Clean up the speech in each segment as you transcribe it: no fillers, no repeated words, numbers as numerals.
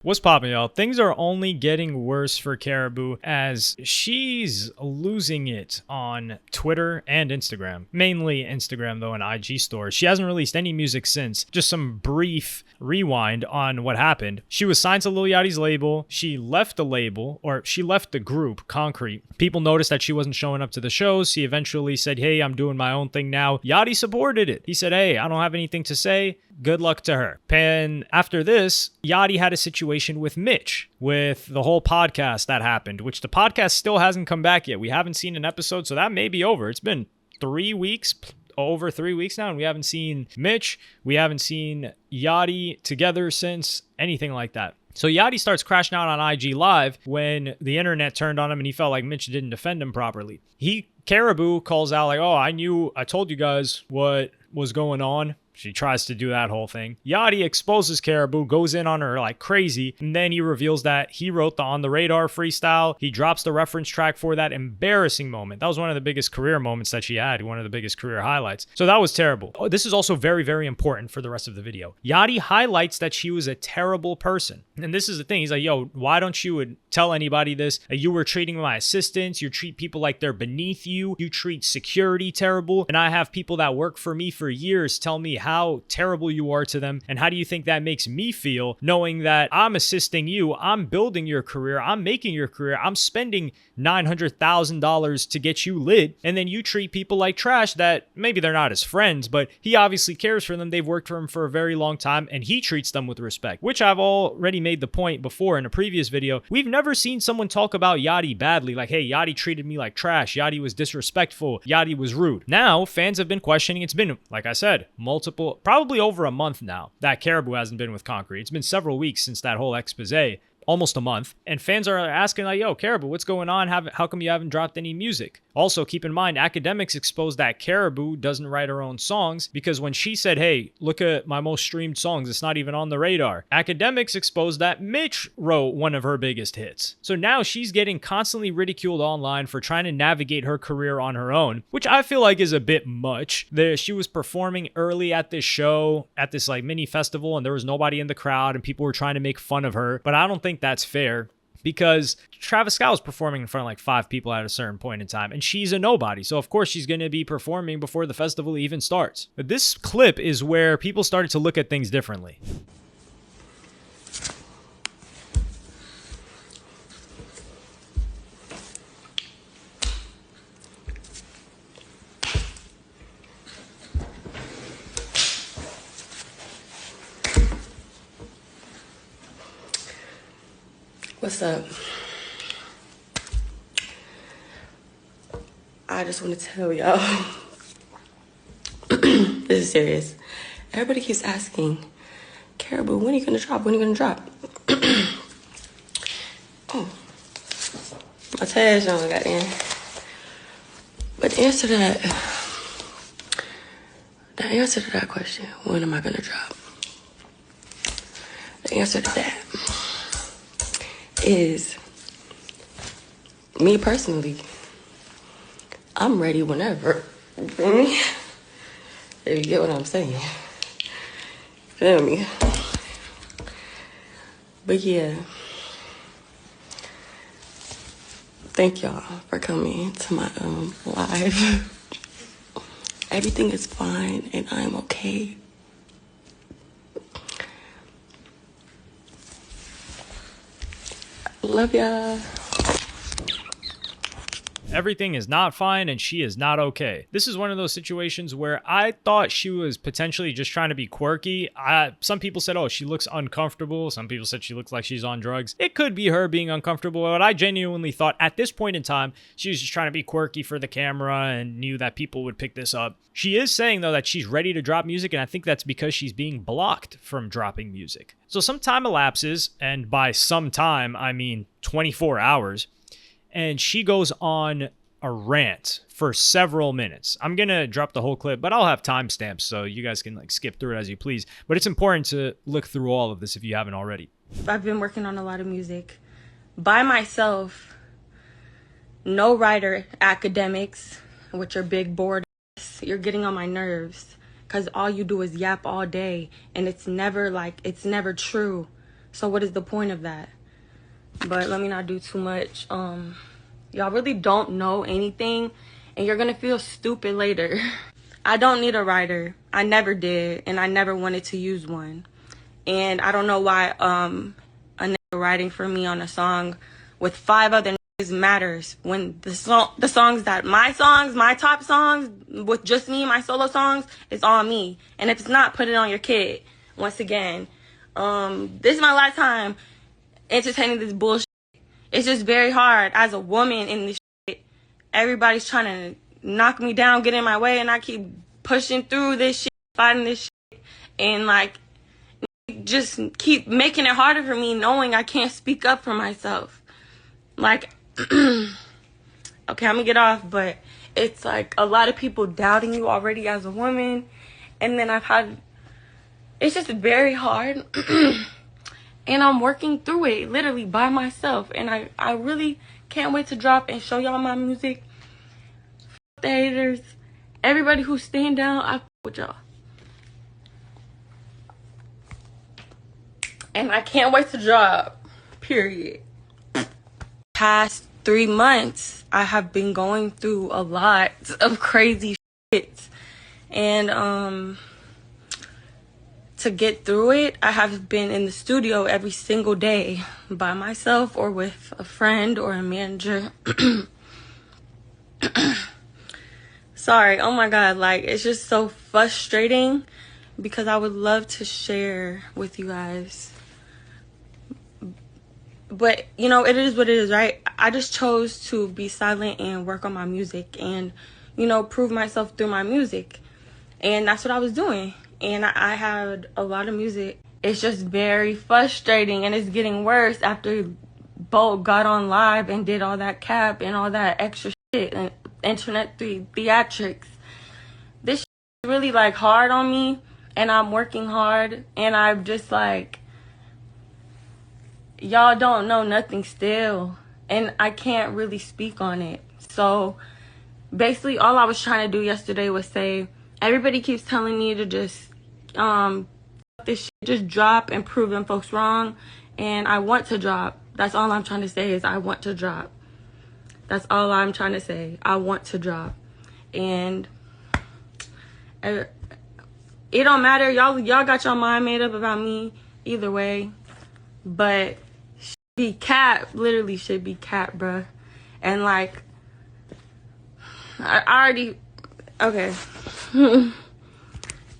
What's poppin', y'all? Things are only getting worse for Karrahbooo as she's losing it on Twitter and Instagram. Mainly Instagram, though, and IG stores. She hasn't released any music since. Just some brief rewind on what happened. She was signed to Lil Yachty's label. She left the label, or she left the group, Concrete. People noticed that she wasn't showing up to the shows. He eventually said, hey, I'm doing my own thing now. Yachty supported it. He said, hey, I don't have anything to say. Good luck to her. And after this, Yachty had a situation with Mitch, with the whole podcast that happened, which the podcast still hasn't come back yet. We haven't seen an episode, so that may be over. It's been 3 weeks, over 3 weeks now, and we haven't seen Mitch. We haven't seen Yachty together since, anything like that. So Yachty starts crashing out on IG Live when the internet turned on him and he felt like Mitch didn't defend him properly. Karrahbooo calls out like, oh, I told you guys what was going on. She tries to do that whole thing. Yachty exposes Karrahbooo, goes in on her like crazy, and then he reveals that he wrote the On the Radar freestyle. He drops the reference track for that embarrassing moment. That was one of the biggest career moments that she had, one of the biggest career highlights. So that was terrible. Oh, this is also very, very important for the rest of the video. Yachty highlights that she was a terrible person. And this is the thing. He's like, yo, why don't you tell anybody this? You were treating my assistants. You treat people like they're beneath you. You treat security terrible. And I have people that work for me for years tell me how terrible you are to them. And how do you think that makes me feel knowing that I'm assisting you, I'm building your career, I'm making your career, I'm spending $900,000 to get you lit, and then you treat people like trash that maybe they're not his friends, but he obviously cares for them. They've worked for him for a very long time and he treats them with respect, which I've already made the point before in a previous video. We've never seen someone talk about Yachty badly, like, hey, Yachty treated me like trash, Yachty was disrespectful, Yachty was rude. Now fans have been questioning. It's been, like I said, probably over a month now that Karrahbooo hasn't been with Concrete. It's been several weeks since that whole expose, almost a month, and fans are asking like, yo, Karrahbooo, what's going on? How come you haven't dropped any music? Also, keep in mind, academics exposed that Karrahbooo doesn't write her own songs, because when she said, hey, look at my most streamed songs, it's not even on the radar, academics exposed that Mitch wrote one of her biggest hits. So now she's getting constantly ridiculed online for trying to navigate her career on her own, which I feel like is a bit much. She was performing early at this show, at this like mini festival, and there was nobody in the crowd and people were trying to make fun of her, but I don't think that's fair, because Travis Scott was performing in front of like 5 people at a certain point in time, and she's a nobody. So of course she's going to be performing before the festival even starts. But this clip is where people started to look at things differently. What's up? I just want to tell y'all, this is serious. Everybody keeps asking, Karrahbooo, when are you gonna drop? When are you gonna drop? Oh, my tag's on, goddamn. But the answer to that question, when am I gonna drop? The answer to that is, me personally, I'm ready whenever. You feel me? If you get what I'm saying. Feel me? But yeah. Thank y'all for coming to my live. Everything is fine and I'm okay. Love y'all. Everything is not fine and she is not okay. This is one of those situations where I thought she was potentially just trying to be quirky. Some people said, oh, she looks uncomfortable. Some people said she looks like she's on drugs. It could be her being uncomfortable, but I genuinely thought at this point in time, she was just trying to be quirky for the camera and knew that people would pick this up. She is saying, though, that she's ready to drop music, and I think that's because she's being blocked from dropping music. So some time elapses, and by some time, I mean 24 hours, and she goes on a rant for several minutes. I'm going to drop the whole clip, but I'll have timestamps so you guys can like skip through it as you please. But it's important to look through all of this if you haven't already. I've been working on a lot of music by myself. No writer, academics, which are big bored. You're getting on my nerves because all you do is yap all day and it's never true. So what is the point of that? But let me not do too much. Y'all really don't know anything, and you're gonna feel stupid later. I don't need a writer. I never did, and I never wanted to use one. And I don't know why a nigga writing for me on a song with 5 other niggas matters when the songs that my top songs with just me, my solo songs, is on me. And if it's not, put it on your kid. Once again, this is my last time entertaining this bullshit. It's just very hard as a woman in this shit. Everybody's trying to knock me down, get in my way, and I keep pushing through this shit, fighting this shit, and like just keep making it harder for me, knowing I can't speak up for myself. Like, okay, I'm gonna get off, but it's like a lot of people doubting you already as a woman, and then it's just very hard. And I'm working through it literally by myself. And I really can't wait to drop and show y'all my music. Fuck the haters. Everybody who's staying down, I fuck with y'all. And I can't wait to drop. Period. Past 3 months, I have been going through a lot of crazy shit. And to get through it, I have been in the studio every single day by myself or with a friend or a manager. Sorry, oh my God, like, it's just so frustrating because I would love to share with you guys. But, you know, it is what it is, right? I just chose to be silent and work on my music and, you know, prove myself through my music. And that's what I was doing. And I had a lot of music. It's just very frustrating, and it's getting worse after Bolt got on live and did all that cap and all that extra shit and internet theatrics. This shit is really like hard on me, and I'm working hard, and I'm just like, y'all don't know nothing still, and I can't really speak on it. So basically all I was trying to do yesterday was say, everybody keeps telling me to just this shit, just drop and prove them folks wrong, and I want to drop. That's all I'm trying to say is I want to drop. That's all I'm trying to say. I want to drop. And it don't matter. Y'all got your mind made up about me either way. But should be cap. Literally should be cap, bruh. And like, I already, okay.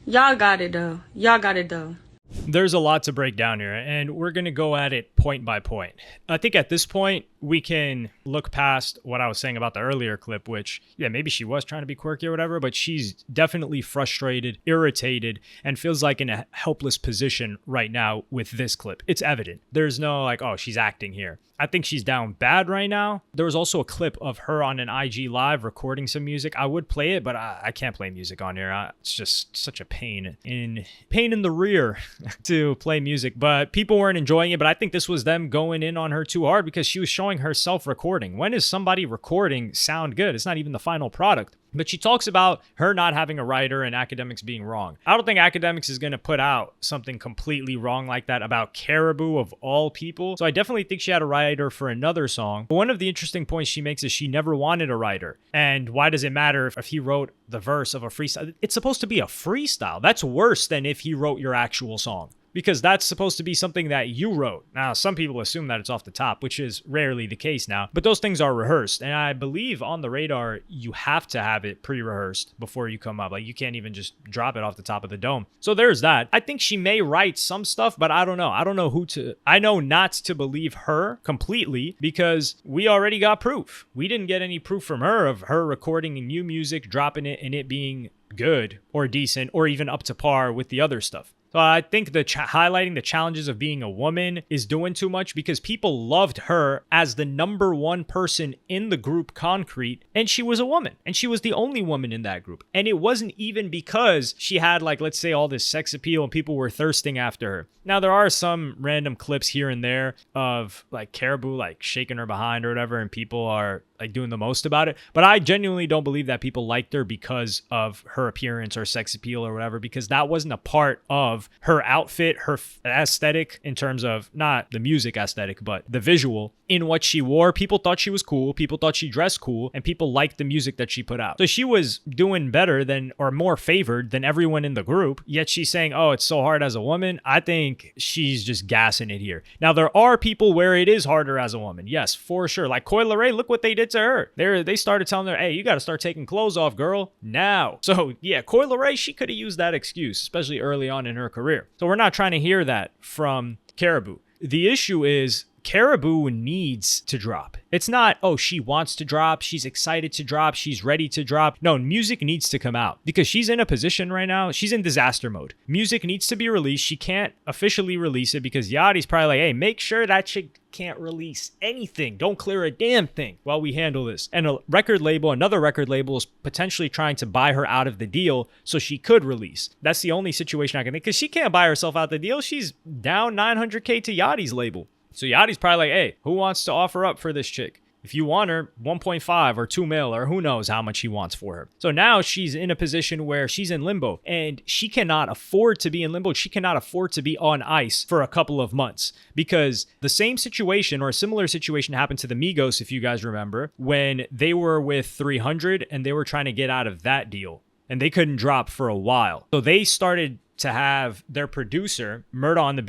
Y'all got it though. Y'all got it though. There's a lot to break down here, and we're going to go at it point by point. I think at this point, we can look past what I was saying about the earlier clip, which, yeah, maybe she was trying to be quirky or whatever, but she's definitely frustrated, irritated, and feels like in a helpless position right now with this clip. It's evident. There's no like, oh, she's acting here. I think she's down bad right now. There was also a clip of her on an IG live recording some music. I would play it, but I can't play music on here. It's just such a pain in the rear to play music. But people weren't enjoying it. But I think this was them going in on her too hard because she was showing herself recording. When is somebody recording sound good? It's not even the final product. But she talks about her not having a writer and Academics being wrong. I don't think Academics is going to put out something completely wrong like that about Karrahbooo of all people. So I definitely think she had a writer for another song. But one of the interesting points she makes is she never wanted a writer. And why does it matter if he wrote the verse of a freestyle? It's supposed to be a freestyle. That's worse than if he wrote your actual song, because that's supposed to be something that you wrote. Now, some people assume that it's off the top, which is rarely the case now, but those things are rehearsed. And I believe on the radar, you have to have it pre-rehearsed before you come up. Like, you can't even just drop it off the top of the dome. So there's that. I think she may write some stuff, but I don't know. I don't know who to, I know not to believe her completely because we already got proof. We didn't get any proof from her of her recording new music, dropping it, and it being good or decent or even up to par with the other stuff. So I think the highlighting the challenges of being a woman is doing too much because people loved her as the number one person in the group Concrete, and she was a woman, and she was the only woman in that group. And it wasn't even because she had, like, let's say all this sex appeal and people were thirsting after her. Now, there are some random clips here and there of like Karrahbooo like shaking her behind or whatever, and people are like doing the most about it. But I genuinely don't believe that people liked her because of her appearance or sex appeal or whatever, because that wasn't a part of of her outfit, her aesthetic in terms of not the music aesthetic, but the visual in what she wore. People thought she was cool. People thought she dressed cool, and people liked the music that she put out. So she was doing better than, or more favored than everyone in the group. Yet she's saying, oh, it's so hard as a woman. I think she's just gassing it here. Now, there are people where it is harder as a woman. Yes, for sure. Like Coi Leray, look what they did to her. They started telling her, hey, you got to start taking clothes off, girl, now. So yeah, Coi Leray, she could have used that excuse, especially early on in her career. So we're not trying to hear that from Karrahbooo. The issue is Karrahbooo needs to drop. It's not, oh, she wants to drop, she's excited to drop, she's ready to drop. No, music needs to come out because she's in a position right now, she's in disaster mode. Music needs to be released. She can't officially release it because Yachty's probably like, hey, make sure that chick can't release anything. Don't clear a damn thing while we handle this. And another record label is potentially trying to buy her out of the deal so she could release. That's the only situation I can think, because she can't buy herself out the deal. She's down $900K to Yachty's label. So Yachty's probably like, hey, who wants to offer up for this chick? If you want her, 1.5 or 2 mil, or who knows how much he wants for her. So now she's in a position where she's in limbo, and she cannot afford to be in limbo. She cannot afford to be on ice for a couple of months, because the same situation or a similar situation happened to the Migos, if you guys remember, when they were with 300 and they were trying to get out of that deal, and they couldn't drop for a while. So they started to have their producer, Murda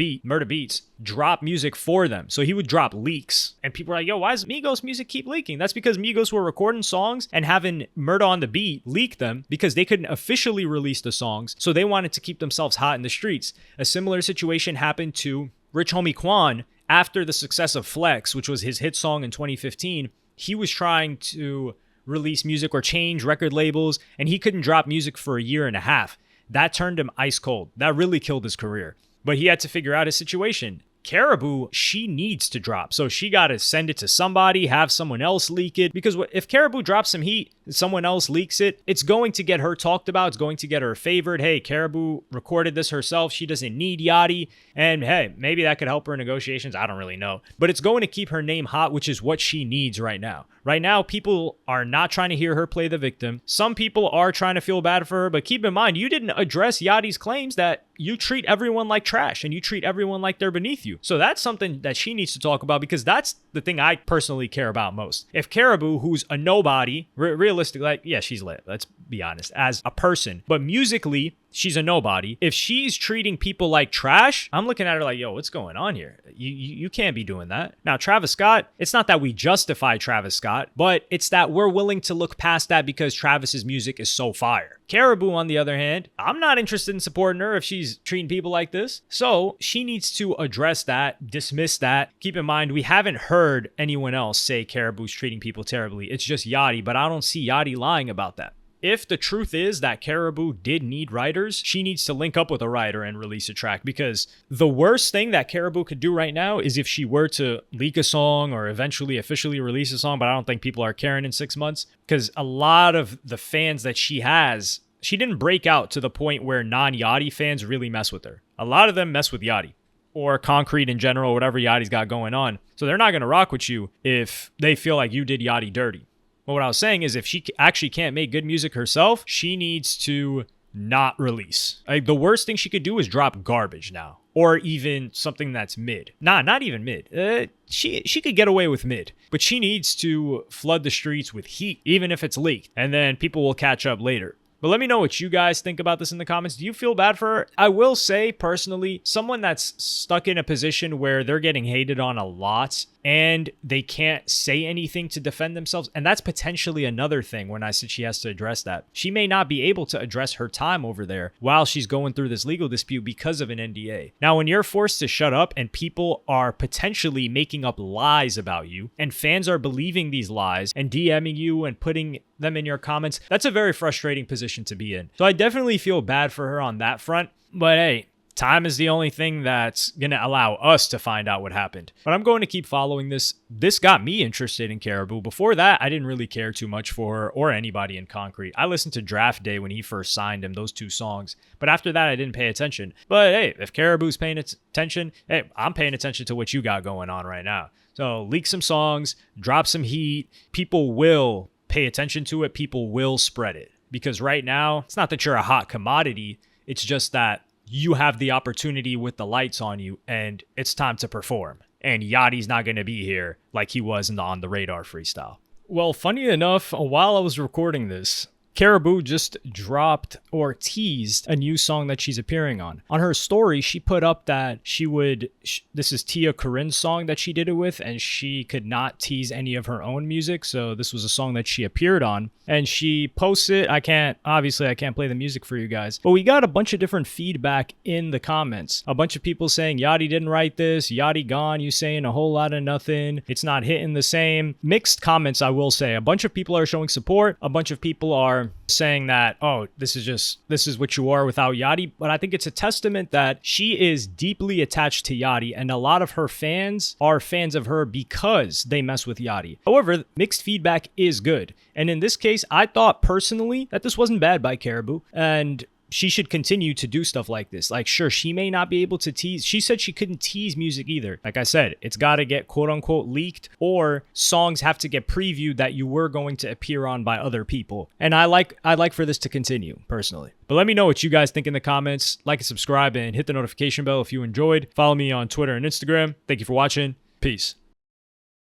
Beats, drop music for them. So he would drop leaks. And people were like, yo, why does Migos music keep leaking? That's because Migos were recording songs and having Murda on the Beat leak them because they couldn't officially release the songs. So they wanted to keep themselves hot in the streets. A similar situation happened to Rich Homie Quan after the success of Flex, which was his hit song in 2015. He was trying to release music or change record labels, and he couldn't drop music for a year and a half. That turned him ice cold. That really killed his career. But he had to figure out his situation. Karrahbooo, she needs to drop. So she got to send it to somebody, have someone else leak it. Because if Karrahbooo drops some heat, someone else leaks it, it's going to get her talked about. It's going to get her favored. Hey, Karrahbooo recorded this herself. She doesn't need Yachty. And hey, maybe that could help her in negotiations. I don't really know. But it's going to keep her name hot, which is what she needs right now. Right now, people are not trying to hear her play the victim. Some people are trying to feel bad for her, but keep in mind, you didn't address Yachty's claims that you treat everyone like trash and you treat everyone like they're beneath you. So that's something that she needs to talk about, because that's the thing I personally care about most. If Karrahbooo, who's a nobody, realistically, like, yeah, she's lit, let's be honest, as a person, but musically, she's a nobody. If she's treating people like trash, I'm looking at her like, yo, what's going on here? You can't be doing that. Now, Travis Scott, it's not that we justify Travis Scott, but it's that we're willing to look past that because Travis's music is so fire. Karrahbooo, on the other hand, I'm not interested in supporting her if she's treating people like this. So she needs to address that, dismiss that. Keep in mind, we haven't heard anyone else say Karrahboo's treating people terribly. It's just Yachty, but I don't see Yachty lying about that. If the truth is that Karrahbooo did need writers, she needs to link up with a writer and release a track, because the worst thing that Karrahbooo could do right now is if she were to leak a song or eventually officially release a song, but I don't think people are caring in 6 months, because a lot of the fans that she has, she didn't break out to the point where non-Yachty fans really mess with her. A lot of them mess with Yachty or Concrete in general, whatever Yachty's got going on. So they're not going to rock with you if they feel like you did Yachty dirty. But what I was saying is, if she actually can't make good music herself, she needs to not release. Like, the worst thing she could do is drop garbage now, or even something that's mid. Not even mid. She could get away with mid, but she needs to flood the streets with heat, even if it's leaked, and then people will catch up later. But let me know what you guys think about this in the comments. Do you feel bad for her? I will say, personally, someone that's stuck in a position where they're getting hated on a lot and they can't say anything to defend themselves, and that's potentially another thing when I said she has to address that. She may not be able to address her time over there while she's going through this legal dispute because of an NDA. Now, when you're forced to shut up and people are potentially making up lies about you, and fans are believing these lies and DMing you and putting them in your comments, that's a very frustrating position to be in. So I definitely feel bad for her on that front, but hey, time is the only thing that's going to allow us to find out what happened. But I'm going to keep following this. This got me interested in Karrahbooo. Before that, I didn't really care too much for her or anybody in Concrete. I listened to Draft Day when he first signed him, those 2 songs. But after that, I didn't pay attention. But hey, if Karrahboo's paying attention, hey, I'm paying attention to what you got going on right now. So leak some songs, drop some heat. People will pay attention to it. People will spread it. Because right now, it's not that you're a hot commodity. It's just that you have the opportunity with the lights on you and it's time to perform. And Yachty's not going to be here like he was in the On the Radar freestyle. Well, funny enough, while I was recording this, Karrahbooo just dropped or teased a new song that she's appearing on. On her story, she put up that this is Tia Corinne's song that she did it with, and she could not tease any of her own music, so this was a song that she appeared on. And she posted, obviously I can't play the music for you guys, but we got a bunch of different feedback in the comments. A bunch of people saying, Yachty didn't write this, Yachty gone, you saying a whole lot of nothing, it's not hitting the same. Mixed comments, I will say. A bunch of people are showing support, a bunch of people are saying that, oh, this is what you are without Yachty. But I think it's a testament that she is deeply attached to Yachty, and a lot of her fans are fans of her because they mess with Yachty. However, mixed feedback is good. And in this case, I thought personally that this wasn't bad by Karrahbooo, and she should continue to do stuff like this. Like, sure, she may not be able to tease. She said she couldn't tease music either. Like I said, it's got to get quote unquote leaked, or songs have to get previewed that you were going to appear on by other people. And I'd like for this to continue personally. But let me know what you guys think in the comments. Like and subscribe and hit the notification bell if you enjoyed. Follow me on Twitter and Instagram. Thank you for watching. Peace.